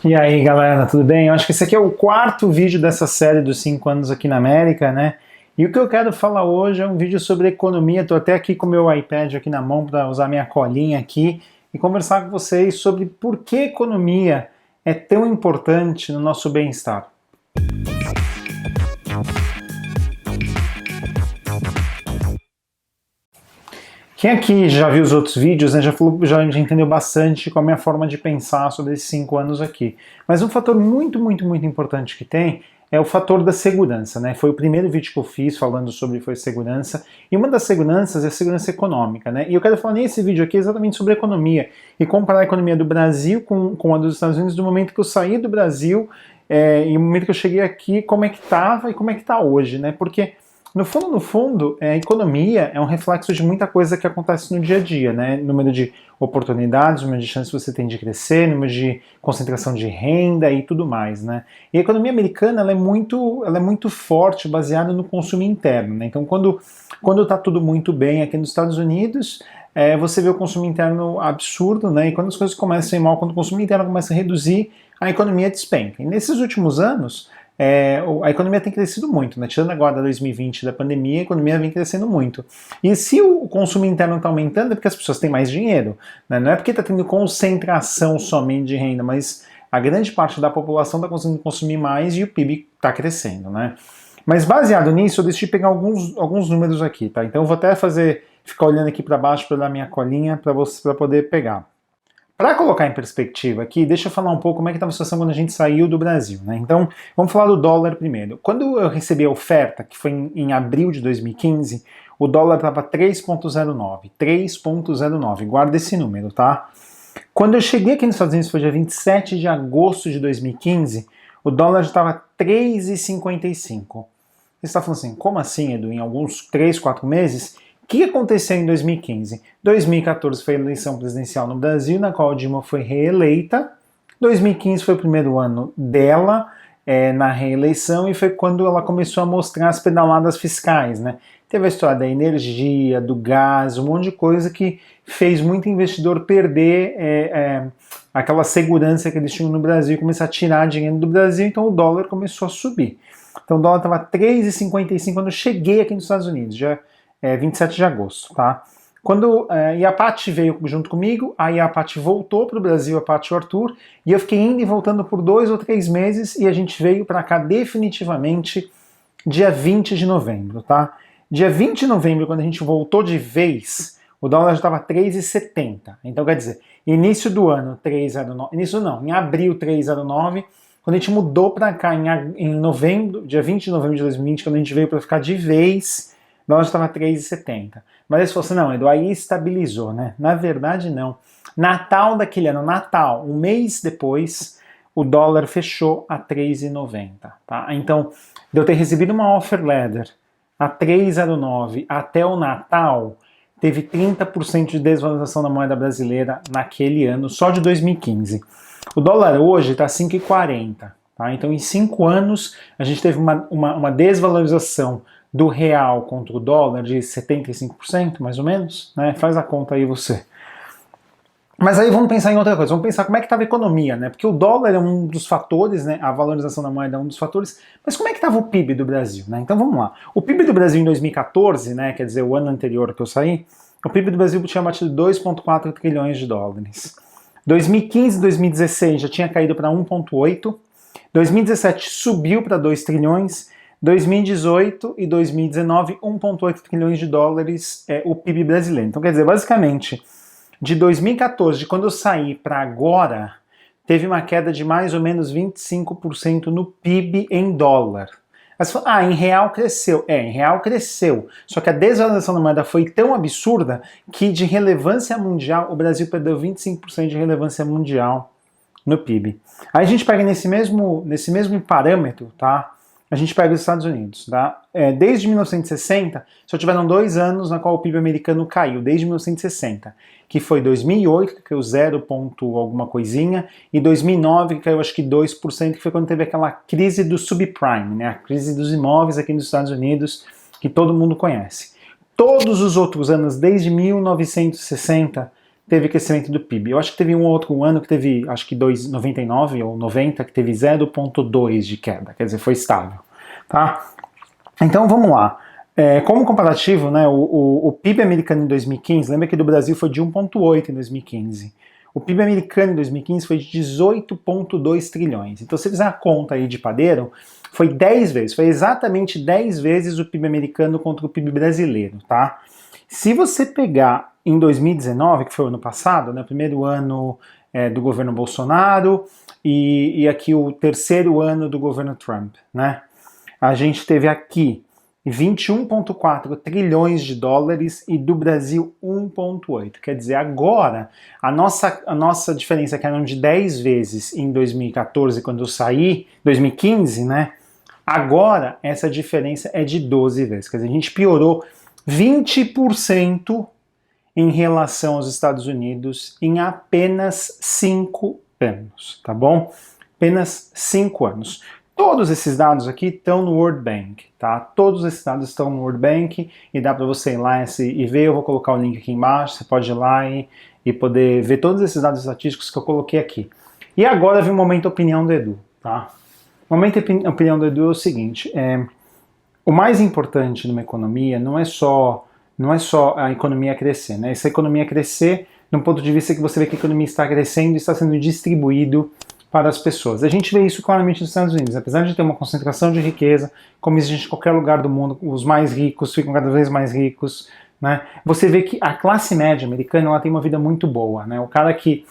E aí galera, tudo bem? Eu acho que esse aqui é o quarto vídeo dessa série dos 5 anos aqui na América, né? E o que eu quero falar hoje é um vídeo sobre economia. Estou até aqui com o meu iPad aqui na mão para usar minha colinha aqui e conversar com vocês sobre por que economia é tão importante no nosso bem-estar. Quem aqui já viu os outros vídeos, né, já entendeu bastante qual é a minha forma de pensar sobre esses 5 anos aqui. Mas um fator muito importante que tem é o fator da segurança, né? Foi o primeiro vídeo que eu fiz falando sobre segurança, e uma das seguranças é a segurança econômica, né? E eu quero falar nesse vídeo aqui exatamente sobre economia, e comparar a economia do Brasil com a dos Estados Unidos do momento que eu saí do Brasil, e no momento que eu cheguei aqui, como é que estava e como é que está hoje, né? Porque no fundo, a economia é um reflexo de muita coisa que acontece no dia a dia, né? Número de oportunidades, número de chances que você tem de crescer, número de concentração de renda e tudo mais, né? E a economia americana ela é muito forte, baseada no consumo interno, né? Então, quando está tudo muito bem aqui nos Estados Unidos, você vê o consumo interno absurdo, né? E quando as coisas começam a ir mal, quando o consumo interno começa a reduzir, a economia despenca. E nesses últimos anos, a economia tem crescido muito, né? Tirando agora 2020 da pandemia, a economia vem crescendo muito. E se o consumo interno está aumentando, é porque as pessoas têm mais dinheiro, né? Não é porque está tendo concentração somente de renda, mas a grande parte da população está conseguindo consumir mais e o PIB está crescendo, né? Mas baseado nisso, eu decidi pegar alguns números aqui, tá? Então eu vou até ficar olhando aqui para baixo para dar minha colinha para poder pegar. Para colocar em perspectiva aqui, deixa eu falar um pouco como é que estava a situação quando a gente saiu do Brasil, né? Então, vamos falar do dólar primeiro. Quando eu recebi a oferta, que foi em abril de 2015, o dólar estava 3,09. 3,09, guarda esse número, tá? Quando eu cheguei aqui nos Estados Unidos, foi dia 27 de agosto de 2015, o dólar já estava 3,55. Você está falando assim, como assim, Edu? Em alguns 3, 4 meses? O que aconteceu em 2015? 2014 foi a eleição presidencial no Brasil, na qual a Dilma foi reeleita. 2015 foi o primeiro ano dela na reeleição e foi quando ela começou a mostrar as pedaladas fiscais, né? Teve a história da energia, do gás, um monte de coisa que fez muito investidor perder aquela segurança que eles tinham no Brasil e começar a tirar dinheiro do Brasil, então o dólar começou a subir. Então o dólar estava 3,55 quando eu cheguei aqui nos Estados Unidos, já 27 de agosto, tá? Quando e a Paty veio junto comigo, aí a Paty voltou para o Brasil, a Paty e o Arthur, e eu fiquei indo e voltando por 2 ou 3 meses, e a gente veio para cá definitivamente dia 20 de novembro, tá? Dia 20 de novembro, quando a gente voltou de vez, o dólar já estava 3,70. Então, quer dizer, início do ano 3,09, início não, em abril 3,09, quando a gente mudou para cá em novembro, dia 20 de novembro de 2020, quando a gente veio para ficar de vez, o dólar estava 3,70. Mas aí você falou assim, não, Edu, aí estabilizou, né? Na verdade, não. Natal daquele ano, Natal, um mês depois, o dólar fechou a 3,90, tá? Então, de eu ter recebido uma offer letter a 3,09 até o Natal, teve 30% de desvalorização da moeda brasileira naquele ano, só de 2015. O dólar hoje está 5,40, tá? Então, em 5 anos, a gente teve uma desvalorização do real contra o dólar de 75%, mais ou menos, né? Faz a conta aí você. Mas aí vamos pensar em outra coisa, vamos pensar como é que estava a economia, né? Porque o dólar é um dos fatores, né? A valorização da moeda é um dos fatores, mas como é que estava o PIB do Brasil, né? Então vamos lá. O PIB do Brasil em 2014, né? Quer dizer, o ano anterior que eu saí, o PIB do Brasil tinha batido 2,4 trilhões de dólares. 2015, 2016 já tinha caído para 1,8. 2017 subiu para 2 trilhões. 2018 e 2019, 1,8 trilhões de dólares é o PIB brasileiro. Então, quer dizer, basicamente, de 2014, de quando eu saí para agora, teve uma queda de mais ou menos 25% no PIB em dólar. Mas, em real cresceu. Em real cresceu. Só que a desvalorização da moeda foi tão absurda que de relevância mundial, o Brasil perdeu 25% de relevância mundial no PIB. Aí a gente pega nesse mesmo parâmetro, tá? A gente pega os Estados Unidos, tá? Desde 1960, só tiveram 2 anos na qual o PIB americano caiu, desde 1960, que foi 2008, que caiu 0 ponto alguma coisinha, e 2009, que caiu acho que 2%, que foi quando teve aquela crise do subprime, né? A crise dos imóveis aqui nos Estados Unidos, que todo mundo conhece. Todos os outros anos, desde 1960, teve crescimento do PIB. Eu acho que teve um outro ano que teve, acho que 99 ou 90, que teve 0,2 de queda, quer dizer, foi estável. Tá? Então vamos lá. Como comparativo, né, o PIB americano em 2015, lembra que do Brasil foi de 1,8 em 2015. O PIB americano em 2015 foi de 18,2 trilhões. Então, se você fizer a conta aí de padeiro, foi 10 vezes, foi exatamente 10 vezes o PIB americano contra o PIB brasileiro, tá? Se você pegar em 2019, que foi o ano passado, né, o primeiro ano do governo Bolsonaro e aqui o terceiro ano do governo Trump, né? A gente teve aqui 21,4 trilhões de dólares e do Brasil 1,8. Quer dizer, agora a nossa diferença, que era de 10 vezes em 2014, quando eu saí, 2015, né? Agora essa diferença é de 12 vezes. Quer dizer, a gente piorou 20% em relação aos Estados Unidos em apenas 5 anos, tá bom? Apenas 5 anos. Todos esses dados aqui estão no World Bank, tá? Todos esses dados estão no World Bank e dá para você ir lá e ver. Eu vou colocar o link aqui embaixo, você pode ir lá e poder ver todos esses dados estatísticos que eu coloquei aqui. E agora vem o momento opinião do Edu, tá? O momento opinião do Edu é o seguinte, o mais importante numa economia não é só a economia crescer, né? Se a economia crescer, no ponto de vista que você vê que a economia está crescendo e está sendo distribuído para as pessoas. A gente vê isso claramente nos Estados Unidos. Apesar de ter uma concentração de riqueza, como existe em qualquer lugar do mundo, os mais ricos ficam cada vez mais ricos, né? Você vê que a classe média americana ela tem uma vida muito boa, né? O cara que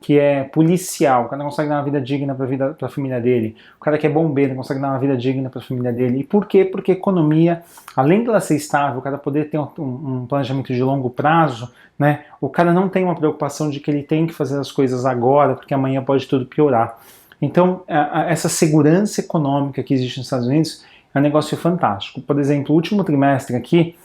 é policial, o cara consegue dar uma vida digna para a família dele, o cara que é bombeiro consegue dar uma vida digna para a família dele. E por quê? Porque a economia, além dela ser estável, o cara poder ter um planejamento de longo prazo, né, o cara não tem uma preocupação de que ele tem que fazer as coisas agora, porque amanhã pode tudo piorar. Então, essa segurança econômica que existe nos Estados Unidos é um negócio fantástico. Por exemplo, o último trimestre aqui,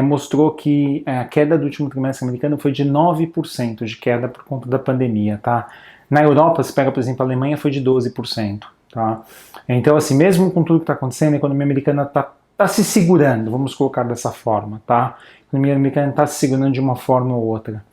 mostrou que a queda do último trimestre americano foi de 9% de queda por conta da pandemia, tá? Na Europa, se pega, por exemplo, a Alemanha, foi de 12%, tá? Então, assim, mesmo com tudo que está acontecendo, a economia americana está se segurando, vamos colocar dessa forma, tá? A economia americana está se segurando de uma forma ou outra.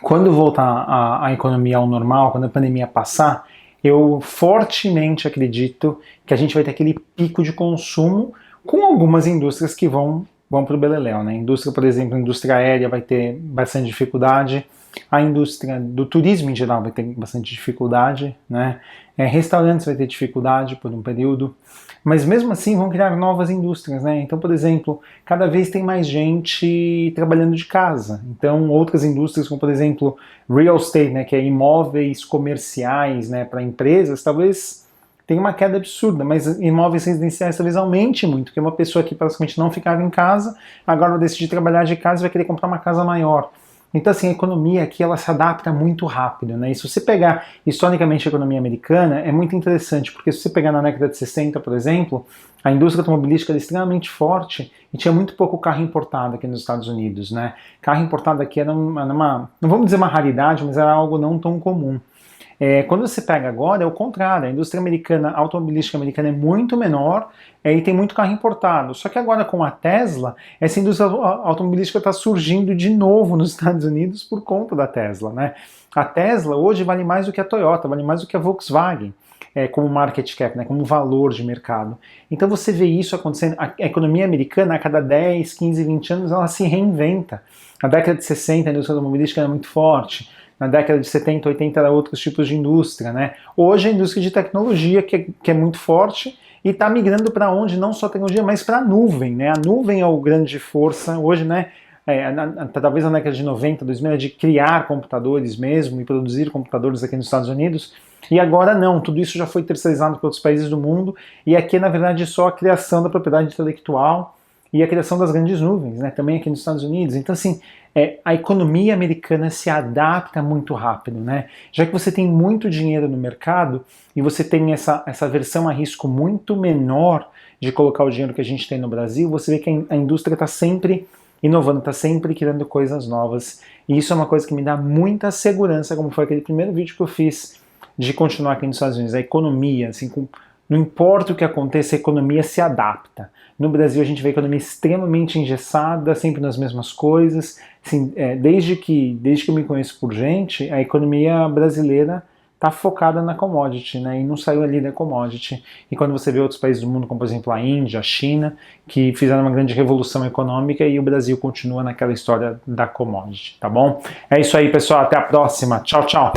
Quando voltar a economia ao normal, quando a pandemia passar, eu fortemente acredito que a gente vai ter aquele pico de consumo com algumas indústrias que vão para o beleléu, né? A indústria, por exemplo, a indústria aérea vai ter bastante dificuldade, a indústria do turismo em geral vai ter bastante dificuldade, né? Restaurantes vai ter dificuldade por um período, mas mesmo assim vão criar novas indústrias, né? Então, por exemplo, cada vez tem mais gente trabalhando de casa, então outras indústrias como, por exemplo, real estate, né, que é imóveis comerciais, né, para empresas, talvez tem uma queda absurda, mas imóveis residenciais talvez aumente muito, porque uma pessoa que praticamente não ficava em casa, agora vai decidir trabalhar de casa e vai querer comprar uma casa maior. Então, assim, a economia aqui, ela se adapta muito rápido, né? E se você pegar, historicamente, a economia americana, é muito interessante, porque se você pegar na década de 60, por exemplo, a indústria automobilística era extremamente forte e tinha muito pouco carro importado aqui nos Estados Unidos, né? Carro importado aqui era uma, não vamos dizer uma raridade, mas era algo não tão comum. Quando você pega agora, é o contrário, a indústria americana, a automobilística americana é muito menor e tem muito carro importado. Só que agora com a Tesla, essa indústria automobilística está surgindo de novo nos Estados Unidos por conta da Tesla, né? A Tesla hoje vale mais do que a Toyota, vale mais do que a Volkswagen, como market cap, né, como valor de mercado. Então você vê isso acontecendo, a economia americana a cada 10, 15, 20 anos ela se reinventa. Na década de 60 a indústria automobilística era muito forte, na década de 70, 80 era outros tipos de indústria, né? Hoje a indústria de tecnologia que é muito forte e está migrando para onde? Não só tecnologia, mas para a nuvem, né? A nuvem é o grande força hoje, né? Talvez na década de 90, 2000, é de criar computadores mesmo e produzir computadores aqui nos Estados Unidos. E agora não, tudo isso já foi terceirizado para outros países do mundo e aqui na verdade é só a criação da propriedade intelectual e a criação das grandes nuvens, né? Também aqui nos Estados Unidos. Então assim, a economia americana se adapta muito rápido, né? Já que você tem muito dinheiro no mercado e você tem essa versão a risco muito menor de colocar o dinheiro que a gente tem no Brasil, você vê que a indústria está sempre inovando, está sempre criando coisas novas. E isso é uma coisa que me dá muita segurança, como foi aquele primeiro vídeo que eu fiz de continuar aqui nos Estados Unidos. A economia, assim, Não importa o que aconteça, a economia se adapta. No Brasil a gente vê a economia extremamente engessada, sempre nas mesmas coisas. Assim, desde que eu me conheço por gente, a economia brasileira está focada na commodity, né, e não saiu ali da commodity. E quando você vê outros países do mundo, como por exemplo a Índia, a China, que fizeram uma grande revolução econômica, e o Brasil continua naquela história da commodity, tá bom? É isso aí, pessoal, até a próxima. Tchau, tchau!